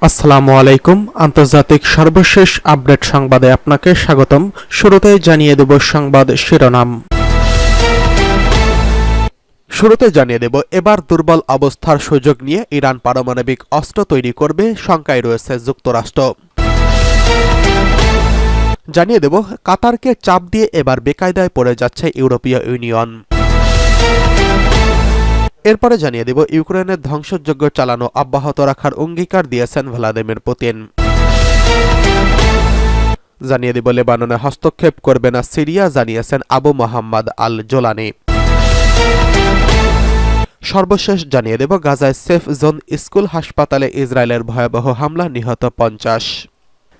আসসালামু আলাইকুম। আন্তর্জাতিক সর্বশেষ আপডেট সংবাদে আপনাকে স্বাগতম। শুরুতেই জানিয়ে দেব সংবাদ শিরোনাম। এবার দুর্বল অবস্থার সুযোগ নিয়ে ইরান পারমাণবিক অস্ত্র তৈরি করবে, শঙ্কায় রয়েছে যুক্তরাষ্ট্র। জানিয়ে দেব কাতারকে চাপ দিয়ে এবার বেকায়দায় পড়ে যাচ্ছে ইউরোপীয় ইউনিয়ন। এরপরে জানিয়ে দেব ইউক্রেনের ধ্বংসযজ্ঞ চালানো অব্যাহত রাখার অঙ্গীকার দিয়েছেন ভ্লাদিমির পুতিন। জানিয়ে দেব লেবাননে হস্তক্ষেপ করবে না সিরিয়া, জানিয়েছেন আবু মোহাম্মদ আল জোলানি। সর্বশেষ জানিয়ে দেব গাজায় সেফ জোন স্কুল হাসপাতালে ইসরায়েলের ভয়াবহ হামলা, নিহত 50।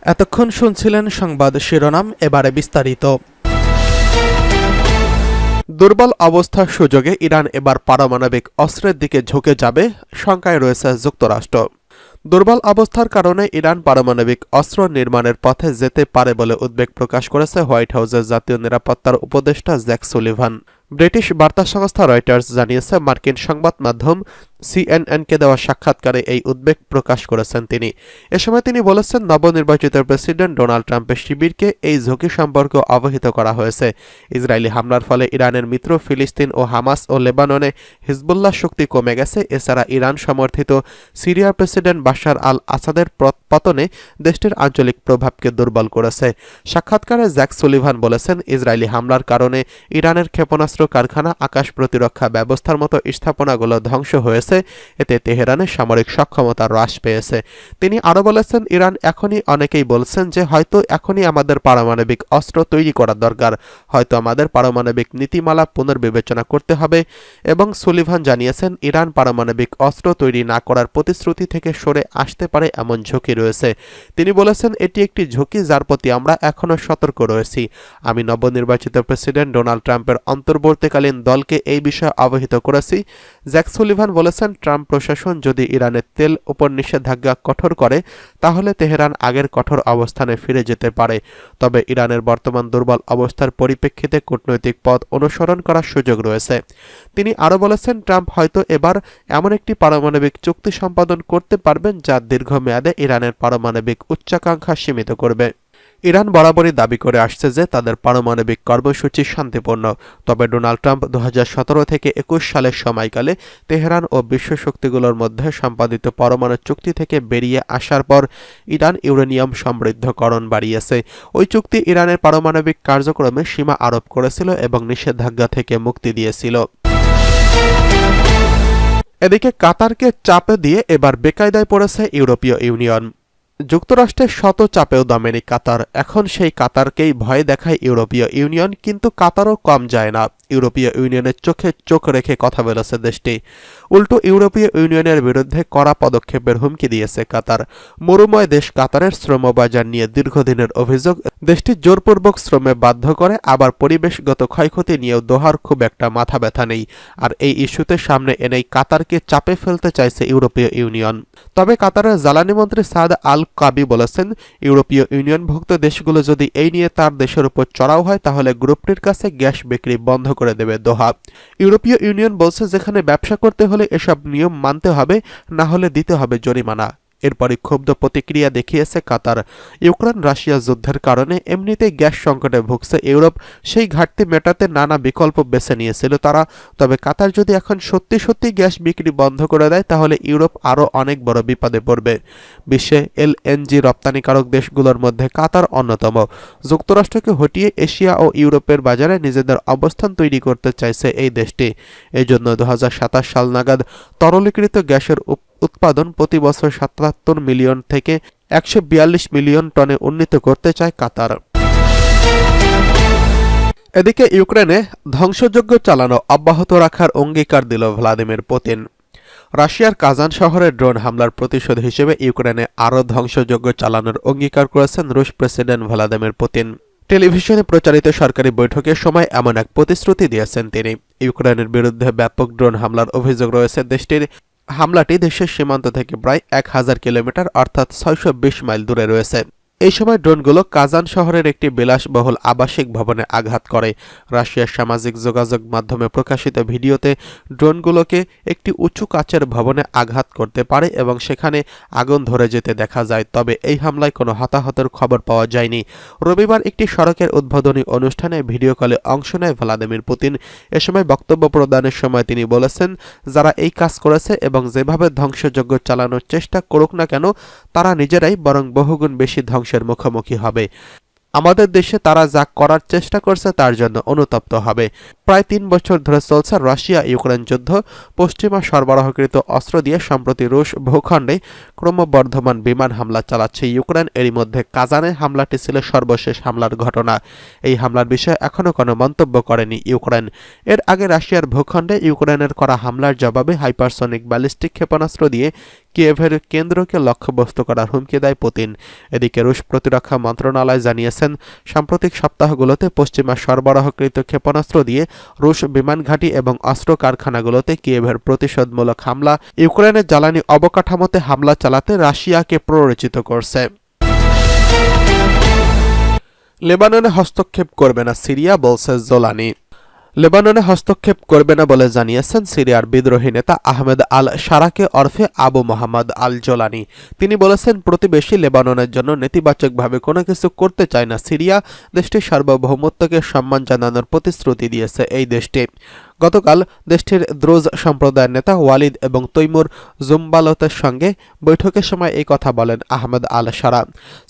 এতক্ষণ শুনছিলেন সংবাদ শিরোনাম, এবারে বিস্তারিত। দুর্বল অবস্থার সুযোগে ইরান এবার পারমাণবিক অস্ত্রের দিকে ঝুঁকে যাবে, শঙ্কায় রয়েছে যুক্তরাষ্ট্র। দুর্বল অবস্থার কারণে ইরান পারমাণবিক অস্ত্র নির্মাণের পথে যেতে পারে বলে উদ্বেগ প্রকাশ করেছে হোয়াইট হাউসের জাতীয় নিরাপত্তার উপদেষ্টা জ্যাক সুলিভান। ব্রিটিশ বার্তা সংস্থা রয়টার্স জানিয়েছে, মার্কিন সংবাদ মাধ্যম সিএনএনকে দেওয়া সাক্ষাৎকারে এই উদ্বেগ প্রকাশ করেছেন তিনি। এ সময় তিনি বলেছেন, নবনির্বাচিত প্রেসিডেন্ট ডোনাল্ড ট্রাম্পের শিবিরকে এই ঝুঁকি সম্পর্কে অবহিত করা হয়েছে। ইসরায়েলি হামলার ফলে ইরানের মিত্র ফিলিস্তিন ও হামাস ও লেবাননে হিজবুল্লাহ শক্তি কমে গেছে। এছাড়া ইরান সমর্থিত সিরিয়ার প্রেসিডেন্ট বাশার আল আসাদের পতনে দেশটির আঞ্চলিক প্রভাবকে দুর্বল করেছে। সাক্ষাৎকারে জ্যাক সুলিভান বলেছেন, ইসরায়েলি হামলার কারণে ইরানের ক্ষেপণাস্ত্র কারখানা, আকাশ প্রতিরক্ষা ব্যবস্থার মতো স্থাপনাগুলো ধ্বংস হয়েছে। এতে তেহরানের সামরিক সক্ষমতা হ্রাস পেয়েছে। তিনি আরও বলেছেন, ইরান এখনই অনেকেই বলছেন যে হয়তো এখনই আমাদের পারমাণবিক অস্ত্র তৈরি করা দরকার, হয়তো আমাদের পারমাণবিক নীতিমালা পুনর্বিবেচনা করতে হবে। এবং সুলিভান জানিয়েছেন, ইরান পারমাণবিক অস্ত্র তৈরি না করার প্রতিশ্রুতি থেকে সরে আসতে পারে এমন ঝুঁকি রয়েছে। তিনি বলেছেন, এটি একটি ঝুঁকি যার প্রতি আমরা এখনও সতর্ক রয়েছি। আমি নবনির্বাচিত প্রেসিডেন্ট ডোনাল্ড ট্রাম্পের অন্তর্বর্তীকালীন দলকে এই বিষয়ে অবহিত করেছি। জ্যাক সুলিভান বলেছেন, ট্রাম্প প্রশাসন যদি ইরানের তেল উপর নিষেধাজ্ঞা কঠোর করে তাহলে তেহরান আগের কঠোর অবস্থানে ফিরে যেতে পারে। তবে ইরানের বর্তমান দুর্বল অবস্থার পরিপ্রেক্ষিতে কূটনৈতিক পথ অনুসরণ করার সুযোগ রয়েছে। তিনি আরও বলেছেন, ট্রাম্প হয়তো এবার এমন একটি পারমাণবিক চুক্তি সম্পাদন করতে পারবেন যা দীর্ঘমেয়াদে ইরানের পারমাণবিক উচ্চাকাঙ্ক্ষা সীমিত করবে। ইরান বরাবরই দাবি করে আসছে যে তাদের পারমাণবিক কর্মসূচি শান্তিপূর্ণ। তবে ডোনাল্ড ট্রাম্প 2017 থেকে 21 সালের সময়কালে তেহরান ও বিশ্ব শক্তিগুলোর মধ্যে সম্পাদিত পরমাণু চুক্তি থেকে বেরিয়ে আসার পর ইরান ইউরেনিয়াম সমৃদ্ধকরণ বাড়িয়েছে। ওই চুক্তি ইরানের পারমাণবিক কার্যক্রমে সীমা আরোপ করেছিল এবং নিষেধাজ্ঞা থেকে মুক্তি দিয়েছিল। এদিকে কাতারকে চাপে দিয়ে এবার বেকায়দায় পড়েছে ইউরোপীয় ইউনিয়ন। যুক্তরাষ্ট্রের শত চাপেও দমেনি কাতার। এখন সেই কাতারকেই ভয় দেখায় ইউরোপীয় ইউনিয়ন, কিন্তু কাতারও কম যায় না। ইউরোপীয় ইউনিয়নের চোখে চোখ রেখে কথা বলেছে দেশটি। উল্টো ইউরোপীয় ইউনিয়নের বিরুদ্ধে কড়া পদক্ষেপের হুমকি দিয়েছে কাতার। মরুময় দেশ কাতারের শ্রমবাজার নিয়ে দীর্ঘদিনের অভিযোগ, দেশটি জোরপূর্বক শ্রমে বাধ্য করে, আবার পরিবেশগত ক্ষয়ক্ষতি নিয়েও দোহার খুব একটা মাথা ব্যথা নেই। আর এই ইস্যুতে সামনে এনেই কাতারকে চাপে ফেলতে চাইছে ইউরোপীয় ইউনিয়ন। তবে কাতারের জ্বালানি মন্ত্রী সাদ আল কাবি বলেছেন, ইউরোপীয় ইউনিয়নভুক্ত দেশগুলো যদি এই নিয়ে তার দেশের উপর চড়াও হয় তাহলে গ্রুপটির কাছে গ্যাস বিক্রি বন্ধ করে দেবে দোহা। ইউরোপীয় ইউনিয়ন বলছে, যেখানে ব্যবসা করতে হলে এসব নিয়ম মানতে হবে, না হলে দিতে হবে জরিমানা। এরপরই ক্ষুব্ধ প্রতিক্রিয়া দেখিয়েছে কাতার। ইউক্রেন রাশিয়া যুদ্ধের কারণে এমনিতেই গ্যাস সংকটে ভুগছে ইউরোপ। সেই ঘাটতি মেটাতে নানা বিকল্প বেছে নিয়েছিল তারা। তবে কাতার যদি এখন সত্যি সত্যি গ্যাস বিক্রি বন্ধ করে দেয় তাহলে ইউরোপ আরও অনেক বড় বিপদে পড়বে। বিশ্বে এলএনজি রপ্তানিকারক দেশগুলোর মধ্যে কাতার অন্যতম। যুক্তরাষ্ট্রকে হটিয়ে এশিয়া ও ইউরোপের বাজারে নিজেদের অবস্থান তৈরি করতে চাইছে এই দেশটি। এই জন্য 2027 সাল নাগাদ তরলীকৃত গ্যাসের উৎপাদন প্রতি বছর 77 মিলিয়ন থেকে 142 মিলিয়ন টনে উন্নীত করতে চায় কাতার। এদিকে ইউক্রেনে ধ্বংসযজ্ঞ চালানো অব্যাহত রাখার অঙ্গীকার দিল ভ্লাদিমির পুতিন। রাশিয়ার কাজান শহরে ড্রোন হামলার প্রতিশোধ হিসেবে ইউক্রেনে আরও ধ্বংসযজ্ঞ চালানোর অঙ্গীকার করেছেন রুশ প্রেসিডেন্ট ভ্লাদিমির পুতিন। টেলিভিশনে প্রচারিত সরকারি বৈঠকের সময় এমন এক প্রতিশ্রুতি দিয়েছেন তিনি। ইউক্রেনের বিরুদ্ধে ব্যাপক ড্রোন হামলার অভিযোগ রয়েছে দেশটির। হামলাটি দেশের সীমান্ত থেকে প্রায় 1000 কিলোমিটার অর্থাৎ 620 মাইল দূরে রয়েছে। এই সময় ড্রোনগুলো কাজান শহরের একটি বিলাসবহুল আবাসিক ভবনে আঘাত করে। রাশিয়ার সামাজিক যোগাযোগ মাধ্যমে প্রকাশিত ভিডিওতে ড্রোনগুলোকে একটি উঁচু কাচের ভবনে আঘাত করতে পারে এবং সেখানে আগুন ধরে যেতে দেখা যায়। তবে এই হামলায় কোনো হতাহতের খবর পাওয়া যায়নি। রবিবার একটি সড়কের উদ্বোধনী অনুষ্ঠানে ভিডিও কলে অংশ নেয় ভ্লাদিমির পুতিন। এ সময় বক্তব্য প্রদানের সময় তিনি বলেছেন, যারা এই কাজ করেছে এবং যেভাবে ধ্বংসযজ্ঞ চালানোর চেষ্টা করুক না কেন, তারা নিজেরাই বরং বহুগুণ বেশি ধ্বংসের মুখোমুখি হবে। আমাদের দেশে তারা যা করার চেষ্টা করছে তার জন্য অনুতপ্ত হবে। প্রায় 3 বছর ধরে চলছে রাশিয়া ইউক্রেন যুদ্ধ। পশ্চিমা সরবরাহকৃত অস্ত্র দিয়ে সম্প্রতি রুশ ভূখণ্ডে ক্রমবর্ধমান বিমান হামলা চালাচ্ছে ইউক্রেন। এরই মধ্যে কাজানে হামলাটি ছিল সর্বশেষ হামলার ঘটনা। এই হামলার বিষয়ে এখনও কোনো মন্তব্য করেনি ইউক্রেন। এর আগে রাশিয়ার ভূখণ্ডে ইউক্রেনের করা হামলার জবাবে হাইপারসনিক ব্যালিস্টিক ক্ষেপণাস্ত্র দিয়ে কিয়েভের কেন্দ্রকে লক্ষ্যবস্তু করার হুমকি দেয় পুতিন। এদিকে রুশ প্রতিরক্ষা মন্ত্রণালয় জানিয়েছেন, সাম্প্রতিক সপ্তাহগুলোতে পশ্চিমা সরবরাহকৃত ক্ষেপণাস্ত্র দিয়ে রুশ বিমান ঘাঁটি এবং অস্ত্র কারখানাগুলোতে কিয়েভের প্রতিশোধমূলক হামলা ইউক্রেনের জ্বালানি অবকাঠামোতে হামলা চালাতে রাশিয়াকে প্ররোচিত করছে। লেবাননে হস্তক্ষেপ করবে না সিরিয়া, বলছে জোলানি। লেবাননে হস্তক্ষেপ করবে না বলে জানিয়েছেন সিরিয়ার বিদ্রোহী নেতা আহমেদ আল শারাকে ওরফে আবু মোহাম্মদ আল জোলানি। তিনি বলেছেন, প্রতিবেশী লেবাননের জন্য নেতিবাচকভাবে কোনো কিছু করতে চায় না সিরিয়া। দেশটির সার্বভৌমত্বকে সম্মান জানানোর প্রতিশ্রুতি দিয়েছে এই দেশটি। গতকাল দেশটির দ্রুজ সম্প্রদায়ের নেতা ওয়ালিদ এবং তৈমুর জুম্বালতের সঙ্গে বৈঠকের সময় এই কথা বলেন আহমেদ আল শারা।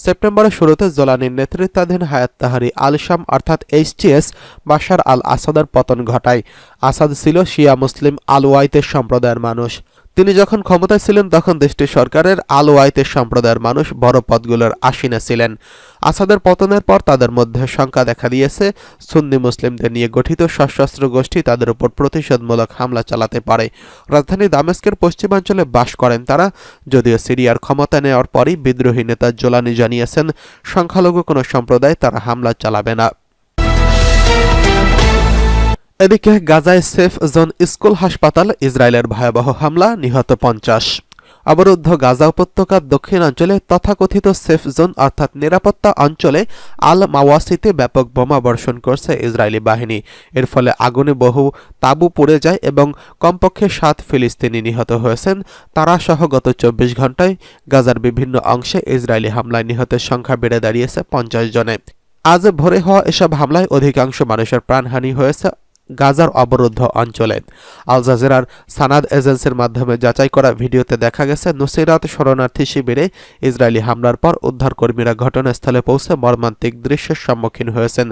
সেপ্টেম্বরের শুরুতে জোলানির নেতৃত্বাধীন হায়াত তাহরি আল শাম অর্থাৎ HTS বাশার আল আসাদের পতন ঘটায়। আসাদ ছিল শিয়া মুসলিম আল ওয়াইতের সম্প্রদায়ের মানুষ। তিনি যখন ক্ষমতায় ছিলেন তখন দেশটির সরকারের আল ওয়াইতের সম্প্রদায়ের মানুষ বড় পদগুলোর আসীনে ছিলেন। আসাদের পতনের পর তাদের মধ্যে শঙ্কা দেখা দিয়েছে, সুন্নি মুসলিমদের নিয়ে গঠিত সশস্ত্র গোষ্ঠী তাদের উপর প্রতিশোধমূলক হামলা চালাতে পারে। রাজধানী দামেস্কের পশ্চিমাঞ্চলে বাস করেন তারা। যদিও সিরিয়ার ক্ষমতা নেওয়ার পরই বিদ্রোহী নেতা জোলানি জানিয়েছেন, সংখ্যালঘু কোনো সম্প্রদায় তারা হামলা চালাবে না। এদিকে গাজায় সেফ জোন স্কুল হাসপাতাল, ইসরায়েলের ভয়াবহ হামলা, নিহত 50। অবরুদ্ধ গাজা উপত্যকার দক্ষিণাঞ্চলে তথাকথিত সেফ জোন অর্থাৎ নিরাপত্তা অঞ্চলে আল মাওয়াসিতে ব্যাপক বোমা বর্ষণ করছে ইসরায়েলি বাহিনী। এর ফলে আগুনে বহু তাঁবু পুড়ে যায় এবং কমপক্ষে 7 ফিলিস্তিনি নিহত হয়েছেন। তারা সহ গত 24 ঘণ্টায় গাজার বিভিন্ন অংশে ইসরায়েলি হামলায় নিহতের সংখ্যা বেড়ে দাঁড়িয়েছে 50 জনে। আজ ভোরে হওয়া এসব হামলায় অধিকাংশ মানুষের প্রাণহানি হয়েছে গাজার অবরুদ্ধ অঞ্চলে। আল জাজিরার সানাদ এজেন্সির মাধ্যমে যাচাই করা ভিডিওতে দেখা গেছে, নুসিরাত শরণার্থী শিবিরে ইসরায়েলি হামলার পর উদ্ধারকর্মীরা ঘটনাস্থলে পৌঁছে মর্মান্তিক দৃশ্যের সম্মুখীন হয়েছেন।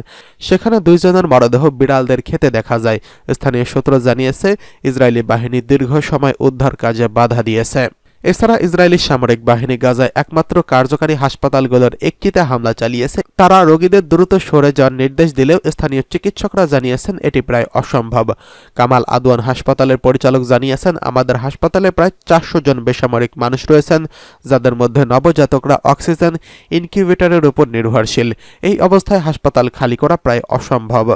সেখানে 2 জনের মরদেহ বিড়ালদের খেতে দেখা যায়। স্থানীয় সূত্র জানিয়েছে, ইসরায়েলি বাহিনী দীর্ঘ সময় উদ্ধার কাজে বাধা দিয়েছে। এছাড়া ইসরায়েলি সামরিক বাহিনী গাজায় একমাত্র কার্যকারী হাসপাতালগুলোর একটিতে হামলা চালিয়েছে। তারা রোগীদের দ্রুত সরে যাওয়ার নির্দেশ দিলেও স্থানীয় চিকিৎসকরা জানিয়েছেন এটি প্রায় অসম্ভব। কামাল আদওয়ান হাসপাতালের পরিচালক জানিয়েছেন, আমাদের হাসপাতালে প্রায় 400 জন বেসামরিক মানুষ রয়েছেন, যাদের মধ্যে নবজাতকরা অক্সিজেন ইনকিউবেটরের উপর নির্ভরশীল। এই অবস্থায় হাসপাতাল খালি করা প্রায় অসম্ভব।